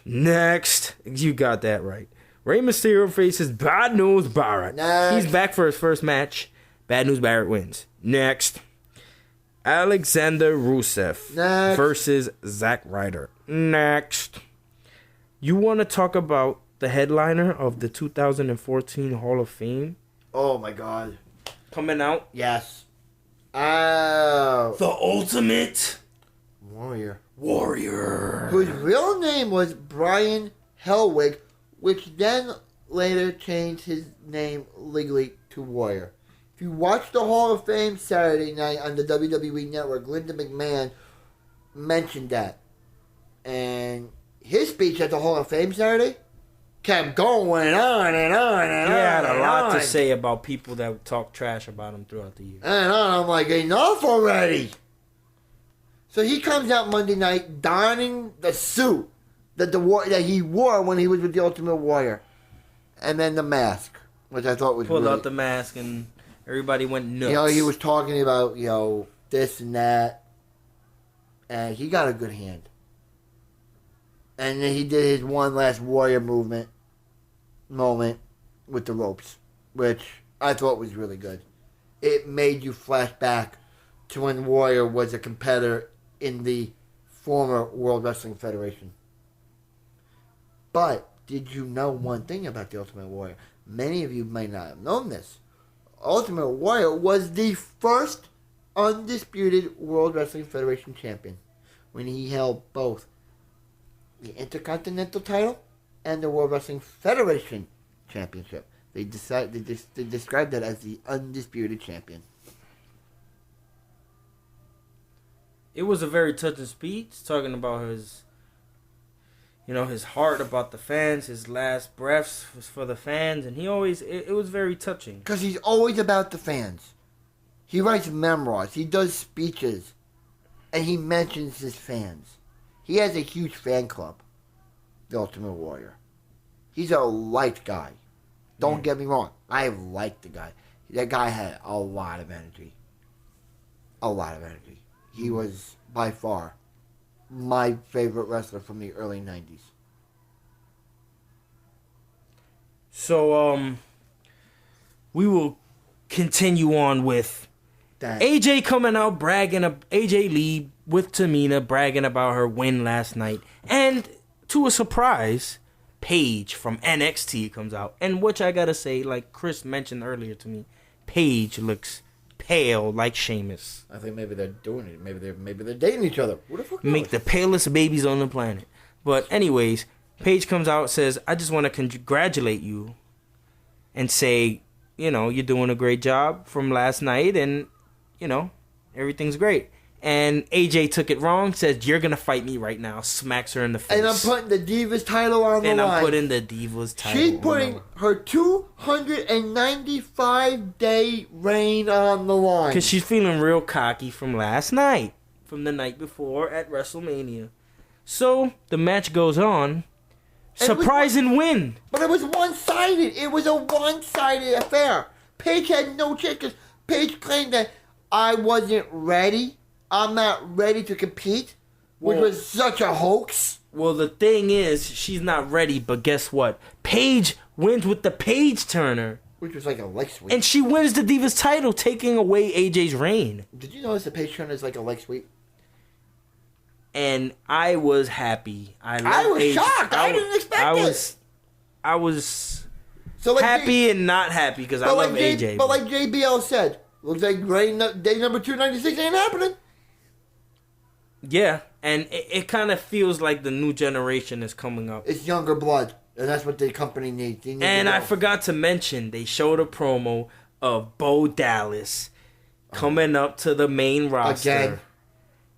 Next. You got that right. Rey Mysterio faces Bad News Barrett. He's back for his first match. Bad News Barrett wins. Next. Alexander Rusev versus Zack Ryder. Next. You want to talk about the headliner of the 2014 Hall of Fame? Oh, my God. Coming out? Yes. Oh. The Ultimate Warrior. Whose real name was Brian Hellwig, which then later changed his name legally to Warrior. If you watch the Hall of Fame Saturday night on the WWE Network, Linda McMahon mentioned that. And his speech at the Hall of Fame Saturday kept going on and on and He on. had a lot on. to say about people that talk trash about him throughout the year. And I'm like, enough already. So he comes out Monday night donning the suit that he wore when he was with the Ultimate Warrior. And then the mask, which I thought was Pulled really... out the mask and everybody went nuts. You know, he was talking about, this and that. And he got a good hand. And then he did his one last Warrior moment with the ropes, which I thought was really good. It made you flash back to when Warrior was a competitor in the former World Wrestling Federation. But did you know one thing about the Ultimate Warrior? Many of you might not have known this. Ultimate Warrior was the first undisputed World Wrestling Federation champion when he held both the Intercontinental title and the World Wrestling Federation championship. They described that as the undisputed champion. It was a very touching speech, talking about his heart about the fans, his last breaths was for the fans, and it was very touching. Because he's always about the fans. He writes memoirs, he does speeches, and he mentions his fans. He has a huge fan club, the Ultimate Warrior. He's a liked guy. Don't get me wrong, I like the guy. That guy had a lot of energy. A lot of energy. He was, by far, my favorite wrestler from the early 90s. So, we will continue on with AJ coming out AJ Lee with Tamina bragging about her win last night. And to a surprise, Paige from NXT comes out. And which I gotta say, like Chris mentioned earlier to me, Paige looks pale like Sheamus. I think maybe they're doing it. Maybe they're dating each other. Who the fuck knows? Make the palest babies on the planet. But anyways, Paige comes out, says, I just want to congratulate you and say, you're doing a great job from last night and, everything's great. And AJ took it wrong, says, you're going to fight me right now. Smacks her in the face. And I'm putting the Divas title on the line. And I'm putting the Divas title She's putting her 295-day reign on the line. Because she's feeling real cocky from last night. From the night before at WrestleMania. So, the match goes on. Surprising win. But it was one-sided. It was a one-sided affair. Paige had no chance because Paige claimed that I wasn't ready. I'm not ready to compete, which was such a hoax. Well, the thing is, she's not ready, but guess what? Paige wins with the Paige Turner. Which was like a leg sweep. And she wins the Divas title, taking away AJ's reign. Did you notice the Paige Turner is like a leg sweep? And I was happy. I was shocked. I didn't expect this. I was happy and not happy because I love AJ. But like JBL said, looks like day number 296 ain't happening. Yeah, and it kind of feels like the new generation is coming up. It's younger blood, and that's what the company needs. And I forgot to mention, they showed a promo of Bo Dallas coming up to the main roster. Again.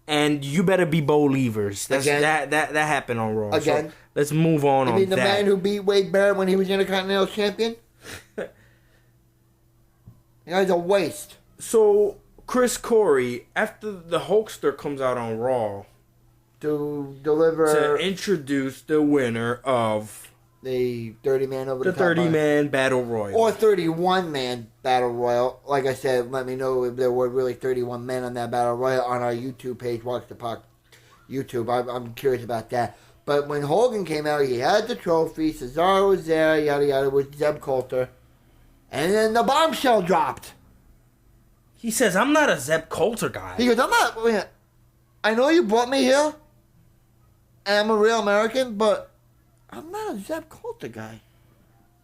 And you better be believers. That happened on Raw. Again. So let's move on. You mean the man who beat Wade Barrett when he was Intercontinental Champion? The guy's a waste. So Chris Corey, after the Hulkster comes out on Raw, to introduce the winner of the 30-man over the 30-man Battle Royal. Or 31-man Battle Royal. Like I said, let me know if there were really 31 men on that Battle Royal on our YouTube page, Watch the Puck YouTube. I'm curious about that. But when Hogan came out, he had the trophy. Cesaro was there, yada yada, with Zeb Coulter. And then the bombshell dropped. He says, I'm not a Zeb Coulter guy. He goes, I know you brought me here, and I'm a real American, but I'm not a Zeb Coulter guy.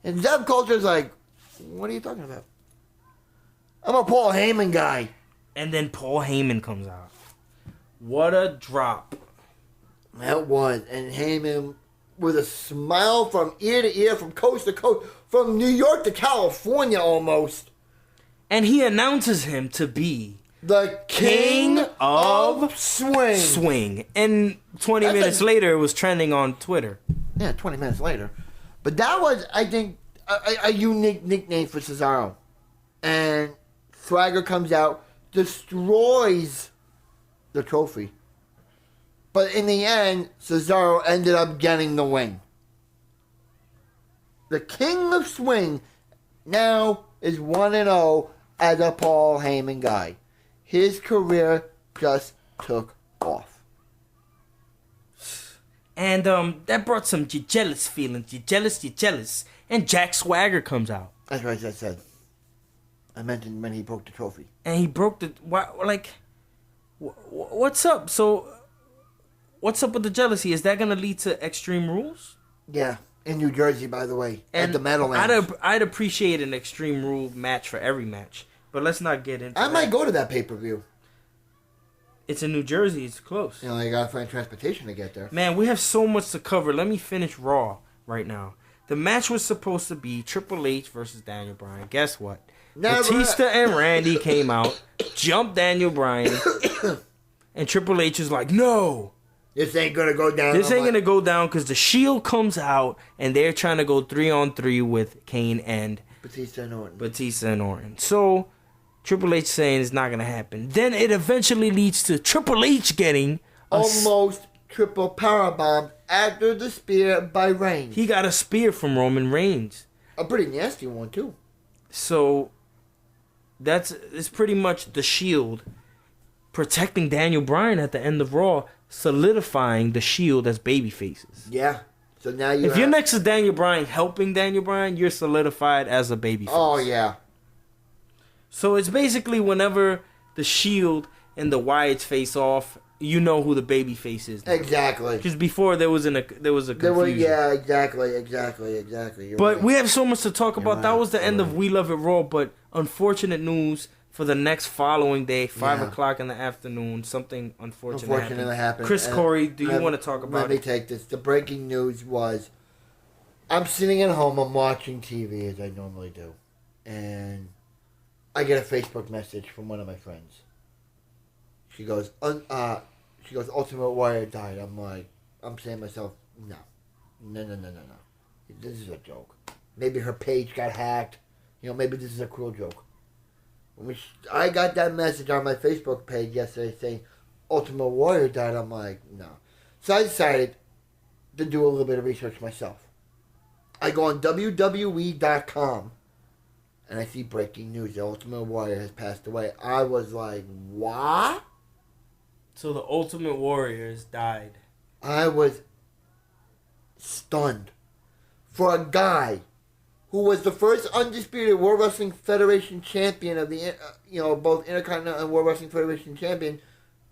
And Zeb Coulter's like, what are you talking about? I'm a Paul Heyman guy. And then Paul Heyman comes out. What a drop. That was. And Heyman, with a smile from ear to ear, from coast to coast, from New York to California almost. And he announces him to be the King of Swing. And 20 minutes later, it was trending on Twitter. Yeah, 20 minutes later. But that was, I think, a unique nickname for Cesaro. And Swagger comes out, destroys the trophy. But in the end, Cesaro ended up getting the win. The King of Swing now is 1-0 as a Paul Heyman guy. His career just took off. And that brought some you jealous feelings. You jealous. And Jack Swagger comes out. That's right, I said. I mentioned when he broke the trophy. And he broke the... what's up? So, what's up with the jealousy? Is that going to lead to Extreme Rules? Yeah, in New Jersey, by the way. And at the Meadowlands. I'd appreciate an Extreme Rule match for every match. But let's not get into I that. might go to that pay-per-view. It's in New Jersey. It's close. You know, you gotta find transportation to get there. Man, we have so much to cover. Let me finish Raw right now. The match was supposed to be Triple H versus Daniel Bryan. Guess what? Never. Batista and Randy came out, jumped Daniel Bryan, and Triple H is like, no. This ain't gonna go down. This ain't gonna go down because the Shield comes out and they're trying to go 3-on-3 with Kane and Batista and Orton. So Triple H saying it's not gonna happen. Then it eventually leads to Triple H getting almost triple powerbomb after the spear by Reigns. He got a spear from Roman Reigns. A pretty nasty one too. So it's pretty much the Shield protecting Daniel Bryan at the end of Raw, solidifying the Shield as baby faces. Yeah. So now if you're next to Daniel Bryan helping Daniel Bryan, you're solidified as a baby face. Oh yeah. So it's basically whenever the Shield and the Wyatts face off, you know who the baby face is now. Exactly. Because before there was a confusion. Yeah, exactly. But we have so much to talk about. That was the end of We Love It Raw, but unfortunate news for the next following day, 5 o'clock in the afternoon. Something unfortunate happened. Chris Corey, do you want to talk about it? Let me take this. The breaking news was, I'm sitting at home, I'm watching TV as I normally do, and I get a Facebook message from one of my friends. She goes, Ultimate Warrior died. I'm saying to myself, no. This is a joke. Maybe her page got hacked. Maybe this is a cruel joke. I got that message on my Facebook page yesterday saying Ultimate Warrior died. I'm like, no. So I decided to do a little bit of research myself. I go on WWE.com. And I see breaking news. The Ultimate Warrior has passed away. I was like, what? So the Ultimate Warrior has died. I was stunned. For a guy who was the first undisputed World Wrestling Federation champion of the, both Intercontinental and World Wrestling Federation champion,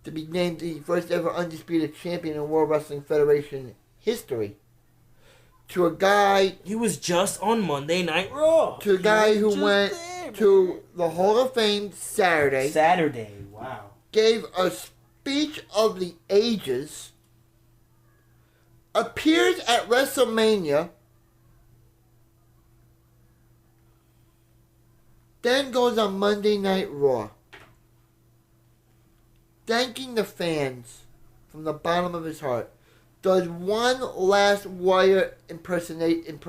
to be named the first ever undisputed champion in World Wrestling Federation history. To a guy... He was just on Monday Night Raw. To a guy who went to the Hall of Fame Saturday. Wow. Gave a speech of the ages. Appears at WrestleMania. Then goes on Monday Night Raw. Thanking the fans from the bottom of his heart. Does one last Warrior impersonation,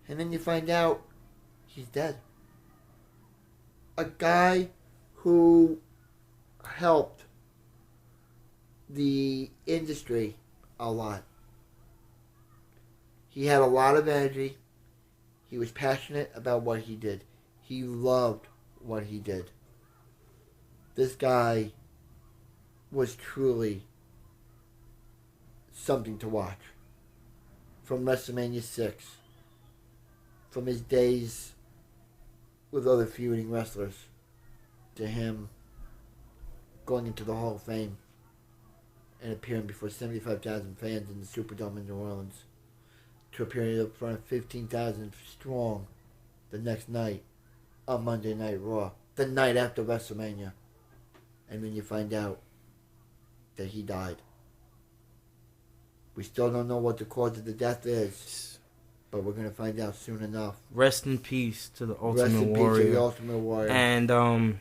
and then you find out he's dead. A guy who helped the industry a lot. He had a lot of energy. He was passionate about what he did. He loved what he did. This guy was truly something to watch. From WrestleMania 6. From his days with other feuding wrestlers. To him going into the Hall of Fame and appearing before 75,000 fans in the Superdome in New Orleans. To appearing in front of 15,000 strong the next night on Monday Night Raw. The night after WrestleMania. And then you find out that he died. We still don't know what the cause of the death is, but we're going to find out soon enough. Rest in peace to the Ultimate Warrior. And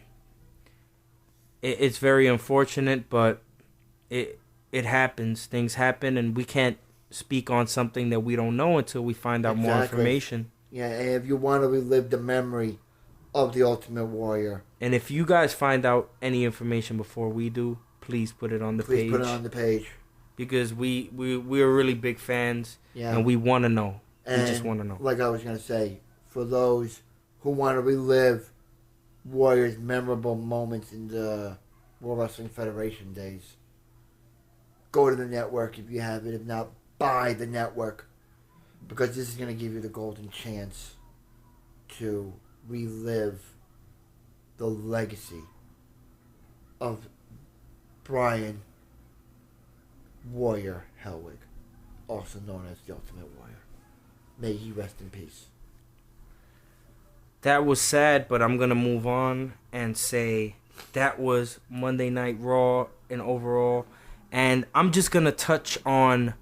it's very unfortunate, but it happens. Things happen, and we can't speak on something that we don't know until we find out more information. Yeah, and if you want to relive the memory of the Ultimate Warrior. And if you guys find out any information before we do, please put it on the page. Please put it on the page. Because we're really big fans, and we want to know. And we just want to know. Like I was going to say, for those who want to relive Warrior's memorable moments in the World Wrestling Federation days, go to the network if you have it. If not, buy the network. Because this is going to give you the golden chance to relive the legacy of Brian Warrior Hellwig, also known as the Ultimate Warrior. May he rest in peace. That was sad, but I'm going to move on and say that was Monday Night Raw in overall. And I'm just going to touch on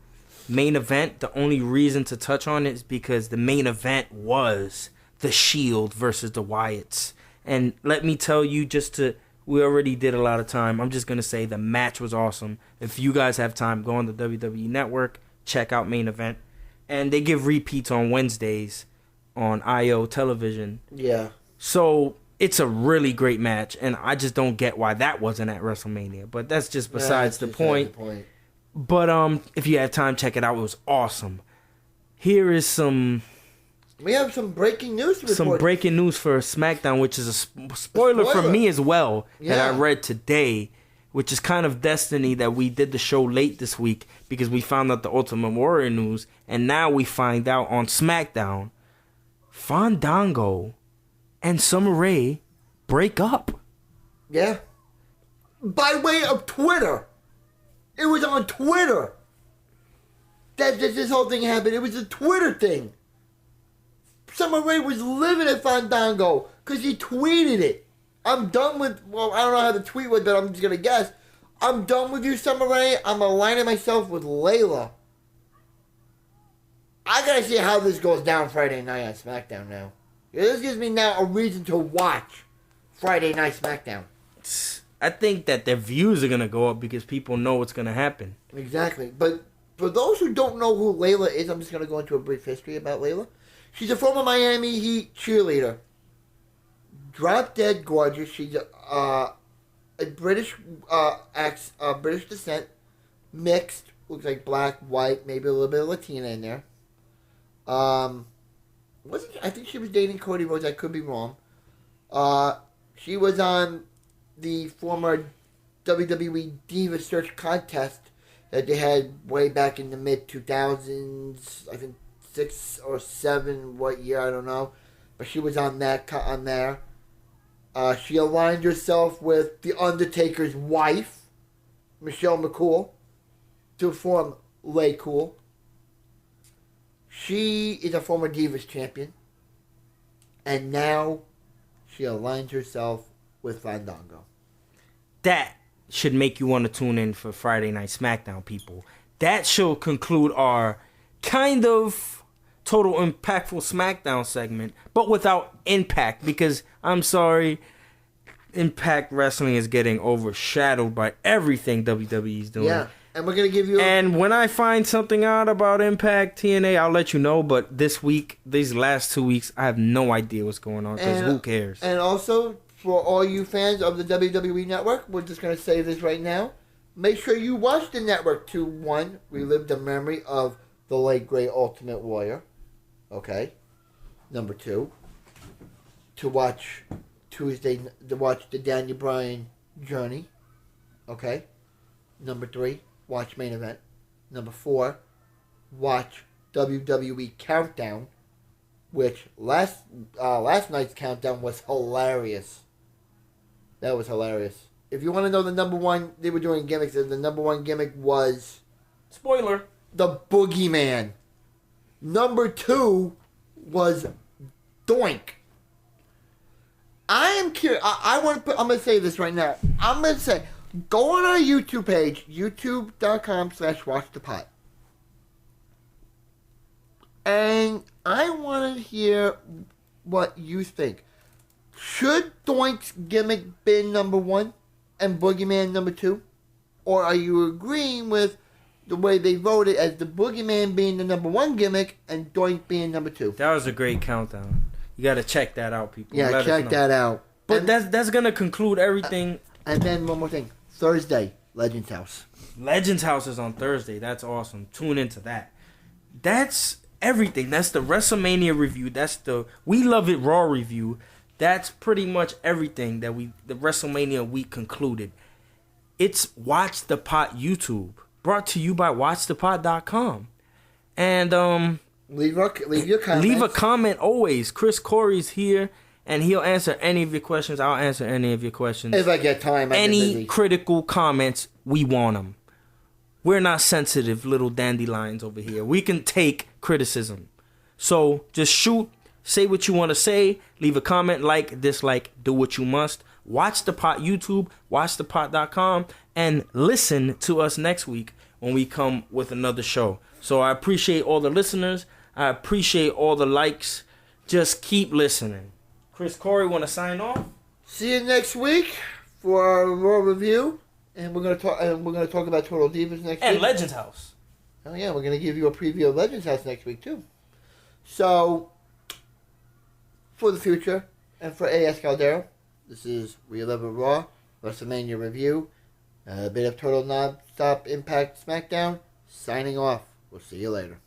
main event. The only reason to touch on it is because the main event was The Shield versus the Wyatts. And let me tell you, we already did a lot of time. I'm just going to say the match was awesome. If you guys have time, go on the WWE Network, check out main event. And they give repeats on Wednesdays on IO television. Yeah. So it's a really great match, and I just don't get why that wasn't at WrestleMania. But that's just besides the point. But if you have time, check it out. It was awesome. Here is some... We have some breaking news to report. Some breaking news for SmackDown, which is a spoiler for me as well, that I read today, which is kind of destiny that we did the show late this week because we found out the Ultimate Warrior news, and now we find out on SmackDown, Fandango and Summer Rae break up. Yeah. By way of Twitter. It was on Twitter that this whole thing happened. It was a Twitter thing. Summer Rae was living at Fandango because he tweeted it. I'm done with, well, I don't know how the tweet was, but I'm just going to guess. I'm done with you, Summer Rae. I'm aligning myself with Layla. I got to see how this goes down Friday night on SmackDown now. This gives me now a reason to watch Friday Night SmackDown. I think that their views are going to go up because people know what's going to happen. Exactly. But for those who don't know who Layla is, I'm just going to go into a brief history about Layla. She's a former Miami Heat cheerleader. Drop dead gorgeous. She's a British British descent, mixed. Looks like black, white, maybe a little bit of Latina in there. I think she was dating Cody Rhodes. I could be wrong. She was on the former WWE Diva Search contest that they had way back in the mid 2000s. I think 6 or 7, what year, I don't know. But she was on there. She aligned herself with The Undertaker's wife, Michelle McCool, to form Lay Cool. She is a former Divas champion. And now she aligned herself with Fandango. That should make you want to tune in for Friday Night SmackDown, people. That should conclude our kind of total impactful SmackDown segment, but without Impact, because I'm sorry, Impact Wrestling is getting overshadowed by everything WWE is doing. Yeah, and we're going to give you... And when I find something out about Impact TNA, I'll let you know, but this week, these last 2 weeks, I have no idea what's going on, because who cares? And also, for all you fans of the WWE Network, we're just going to say this right now. Make sure you watch the network to, 1, relive the memory of the late, great Ultimate Warrior. Okay. Number 2, to watch the Daniel Bryan journey. Okay. Number 3, watch main event. Number 4, watch WWE Countdown, which last night's countdown was hilarious. That was hilarious. If you want to know the number one, they were doing gimmicks, and the number one gimmick was... Spoiler. The Boogeyman. Number 2 was Doink. I am curious. I'm going to say this right now. I'm going to say, go on our YouTube page, youtube.com/watchthepot. And I want to hear what you think. Should Doink's gimmick been number 1 and Boogeyman number 2? Or are you agreeing with the way they voted as the Boogeyman being the number 1 gimmick and Doink being number 2. That was a great countdown. You got to check that out, people. Yeah, check that out. But that's going to conclude everything. And then one more thing. Thursday, Legends House. Legends House is on Thursday. That's awesome. Tune into that. That's everything. That's the WrestleMania review. That's the We Love It Raw review. That's pretty much everything that the WrestleMania week concluded. It's Watch the Pot YouTube, brought to you by WatchThePot.com. And leave your comments. Leave a comment always. Chris Corey's here, and he'll answer any of your questions. I'll answer any of your questions. If I get time. Any critical comments, we want them. We're not sensitive little dandelions over here. We can take criticism. So just shoot, say what you want to say, leave a comment, like, dislike, do what you must. Watch the Pot YouTube, watchthepot.com, and listen to us next week when we come with another show. So I appreciate all the listeners. I appreciate all the likes. Just keep listening. Chris Corey, want to sign off? See you next week for our Raw review, and we're gonna talk about Total Divas next week. And Legends House. Oh yeah, we're gonna give you a preview of Legends House next week too. So for the future and for AS Caldero, this is We Love It Raw WrestleMania review. A bit of Total Non-Stop Impact SmackDown. Signing off. We'll see you later.